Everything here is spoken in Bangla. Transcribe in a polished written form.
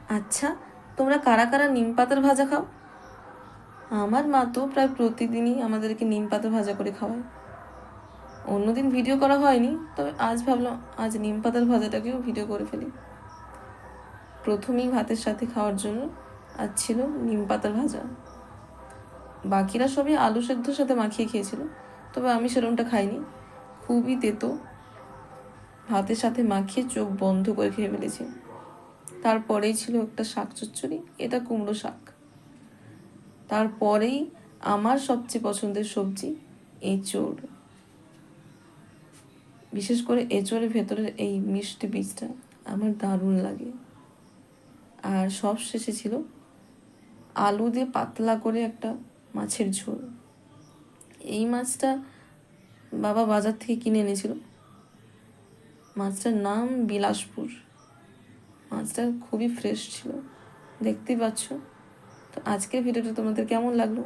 আচ্ছা, তোমরা কারা কারা নিম পাতার ভাজা খাও? আমার মা তো প্রায় প্রতিদিনই আমাদেরকে নিম পাতা ভাজা করে খাওয়ায়। অন্যদিন ভিডিও করা হয়নি, তবে আজ ভাবলাম আজ নিম পাতার ভাজাটাকেও ভিডিও করে ফেলি। প্রথমেই ভাতের সাথে খাওয়ার জন্য আজ ছিল নিম পাতার ভাজা। বাকিরা সবই আলু সেদ্ধর সাথে মাখিয়ে খেয়েছিল, তবে আমি সেরকমটা খাইনি। খুবই তেতো, ভাতের সাথে মাখিয়ে চোখ বন্ধ করে খেয়ে ফেলেছি। তারপরেই ছিল একটা শাক চচ্চড়ি, এটা কুমড়ো শাক। তারপরেই আমার সবচেয়ে পছন্দের সবজি এঁচোড়। বিশেষ করে এঁচোড়ের ভেতরের এই মিষ্টি বীজটা আমার দারুণ লাগে। আর সব শেষে ছিল আলু দিয়ে পাতলা করে একটা মাছের ঝোল। এই মাছটা বাবা বাজার থেকে কিনে এনেছিল। মাছটার নাম বিলাসপুর। মাছটা খুবই ফ্রেশ ছিল, দেখতেই পাচ্ছ। তো আজকের ভিডিওটা তোমাদের কেমন লাগলো?